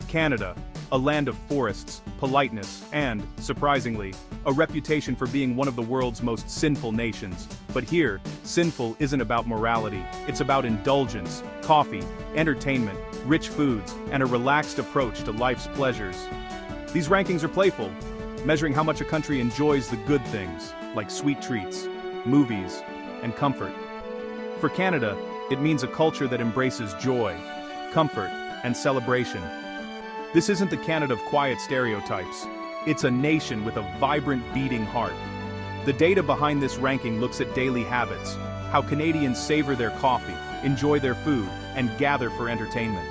Canada, a land of forests, politeness, and, surprisingly, a reputation for being one of the world's most sinful nations. But here, sinful isn't about morality, it's about indulgence, coffee, entertainment, rich foods, and a relaxed approach to life's pleasures. These rankings are playful, measuring how much a country enjoys the good things, like sweet treats, movies, and comfort. For Canada, it means a culture that embraces joy, comfort, and celebration. This isn't the Canada of quiet stereotypes. It's a nation with a vibrant beating heart. The data behind this ranking looks at daily habits, how Canadians savor their coffee, enjoy their food, and gather for entertainment.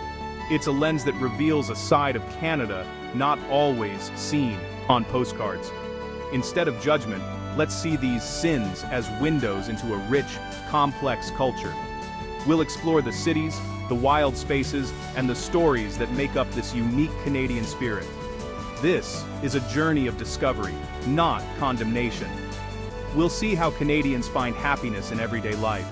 It's a lens that reveals a side of Canada not always seen on postcards. Instead of judgment, let's see these sins as windows into a rich, complex culture. We'll explore the cities, the wild spaces, and the stories that make up this unique Canadian spirit. This is a journey of discovery, not condemnation. We'll see how Canadians find happiness in everyday life.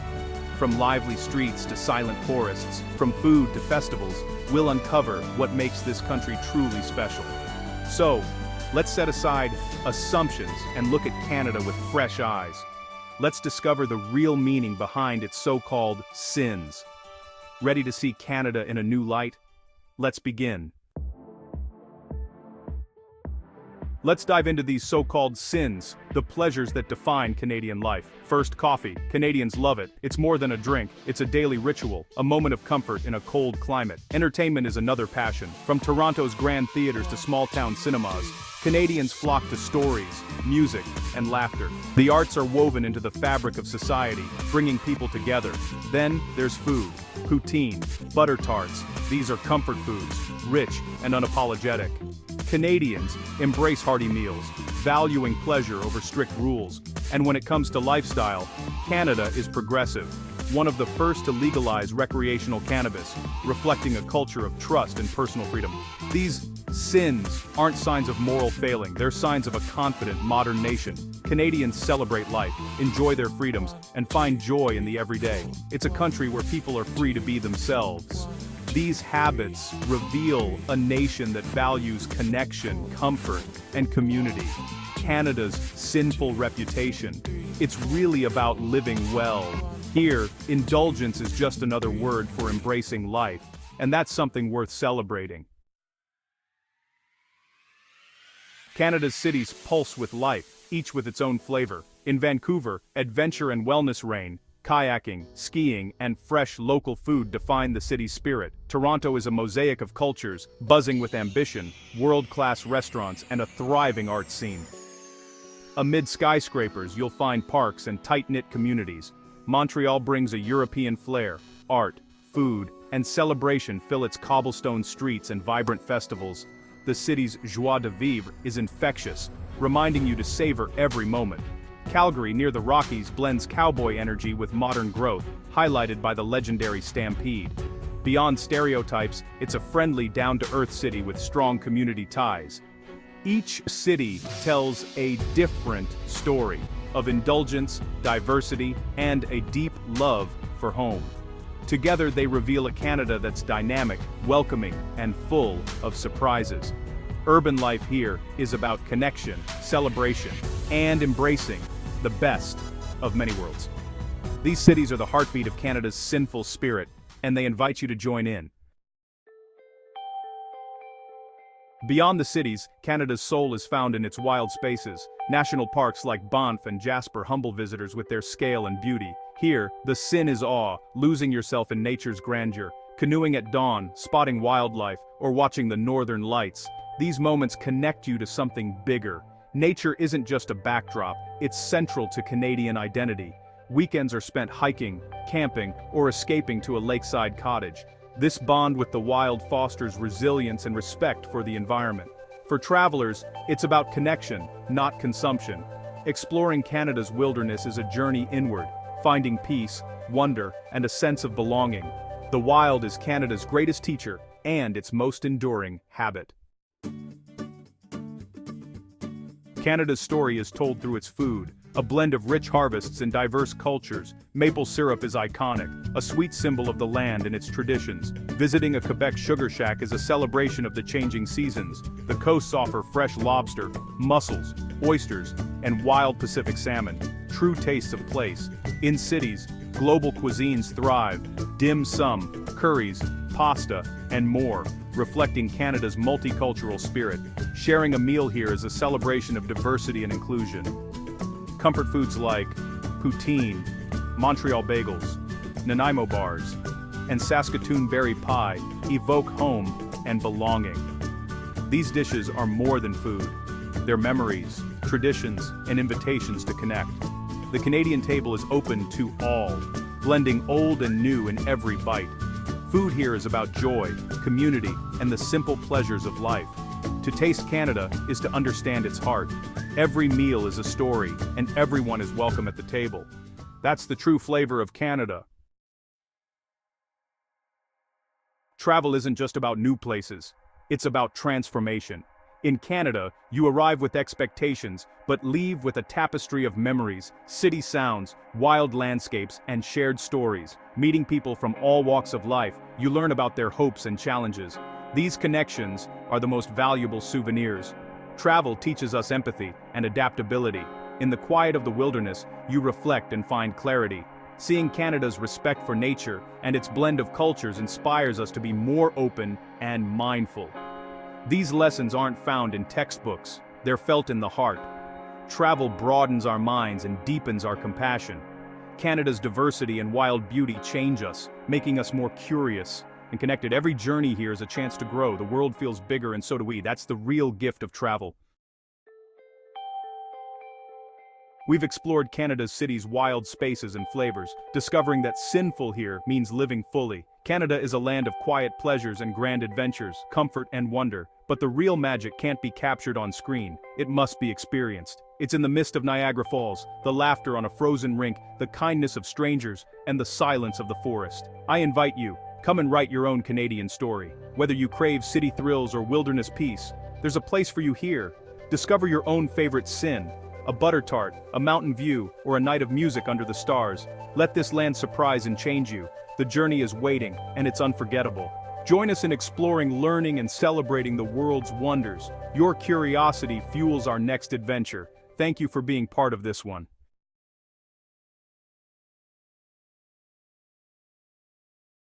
From lively streets to silent forests, from food to festivals, we'll uncover what makes this country truly special. So, let's set aside assumptions and look at Canada with fresh eyes. Let's discover the real meaning behind its so-called sins. Ready to see Canada in a new light? Let's begin. Let's dive into these so-called sins, the pleasures that define Canadian life. First, coffee. Canadians love it. It's more than a drink, it's a daily ritual, a moment of comfort in a cold climate. Entertainment is another passion. From Toronto's grand theaters to small-town cinemas, Canadians flock to stories, music, and laughter. The arts are woven into the fabric of society, bringing people together. Then, there's food. Poutine, butter tarts, these are comfort foods, rich and unapologetic. Canadians embrace hearty meals, valuing pleasure over strict rules. And when it comes to lifestyle, Canada is progressive, one of the first to legalize recreational cannabis, reflecting a culture of trust and personal freedom. These sins aren't signs of moral failing, they're signs of a confident, modern nation. Canadians celebrate life, enjoy their freedoms, and find joy in the everyday. It's a country where people are free to be themselves. These habits reveal a nation that values connection, comfort, and community. Canada's sinful reputation. It's really about living well. Here, indulgence is just another word for embracing life, and that's something worth celebrating. Canada's cities pulse with life, each with its own flavor. In Vancouver, adventure and wellness reign. Kayaking, skiing, and fresh local food define the city's spirit. Toronto is a mosaic of cultures, buzzing with ambition, world-class restaurants, and a thriving art scene. Amid skyscrapers, you'll find parks and tight-knit communities. Montreal brings a European flair. Art, food, and celebration fill its cobblestone streets and vibrant festivals. The city's joie de vivre is infectious, reminding you to savor every moment. Calgary, near the Rockies, blends cowboy energy with modern growth, highlighted by the legendary Stampede. Beyond stereotypes, it's a friendly, down-to-earth city with strong community ties. Each city tells a different story of indulgence, diversity, and a deep love for home. Together, they reveal a Canada that's dynamic, welcoming, and full of surprises. Urban life here is about connection, celebration, and embracing the best of many worlds. These cities are the heartbeat of Canada's sinful spirit, and they invite you to join in. Beyond the cities, Canada's soul is found in its wild spaces. National parks like Banff and Jasper humble visitors with their scale and beauty. Here, the sin is awe, losing yourself in nature's grandeur. Canoeing at dawn, spotting wildlife, or watching the northern lights. These moments connect you to something bigger. Nature isn't just a backdrop, it's central to Canadian identity. Weekends are spent hiking, camping, or escaping to a lakeside cottage. This bond with the wild fosters resilience and respect for the environment. For travelers, it's about connection, not consumption. Exploring Canada's wilderness is a journey inward, finding peace, wonder, and a sense of belonging. The wild is Canada's greatest teacher and its most enduring habit. Canada's story is told through its food. A blend of rich harvests and diverse cultures, maple syrup is iconic, a sweet symbol of the land and its traditions. Visiting a Quebec sugar shack is a celebration of the changing seasons. The coasts offer fresh lobster, mussels, oysters, and wild Pacific salmon, true tastes of place. In cities, global cuisines thrive, dim sum, curries, pasta, and more, reflecting Canada's multicultural spirit. Sharing a meal here is a celebration of diversity and inclusion. Comfort foods like poutine, Montreal bagels, Nanaimo bars, and Saskatoon berry pie evoke home and belonging. These dishes are more than food. They're memories, traditions, and invitations to connect. The Canadian table is open to all, blending old and new in every bite. Food here is about joy, community, and the simple pleasures of life. To taste Canada is to understand its heart. Every meal is a story, and everyone is welcome at the table. That's the true flavor of Canada. Travel isn't just about new places, it's about transformation. In Canada, you arrive with expectations, but leave with a tapestry of memories, city sounds, wild landscapes, and shared stories. Meeting people from all walks of life, you learn about their hopes and challenges. These connections are the most valuable souvenirs. Travel teaches us empathy and adaptability. In the quiet of the wilderness, you reflect and find clarity. Seeing Canada's respect for nature and its blend of cultures inspires us to be more open and mindful. These lessons aren't found in textbooks, they're felt in the heart. Travel broadens our minds and deepens our compassion. Canada's diversity and wild beauty change us, making us more curious and connected. Every journey here is a chance to grow. The world feels bigger, and so do we. That's the real gift of travel. We've explored Canada's cities' wild spaces and flavors, discovering that sinful here means living fully. Canada is a land of quiet pleasures and grand adventures, comfort and wonder. But the real magic can't be captured on screen, it must be experienced. It's in the mist of Niagara Falls, the laughter on a frozen rink, the kindness of strangers, and the silence of the forest. I invite you, come and write your own Canadian story. Whether you crave city thrills or wilderness peace, there's a place for you here. Discover your own favorite sin, a butter tart, a mountain view, or a night of music under the stars. Let this land surprise and change you. The journey is waiting, and it's unforgettable. Join us in exploring, learning, and celebrating the world's wonders. Your curiosity fuels our next adventure. Thank you for being part of this one.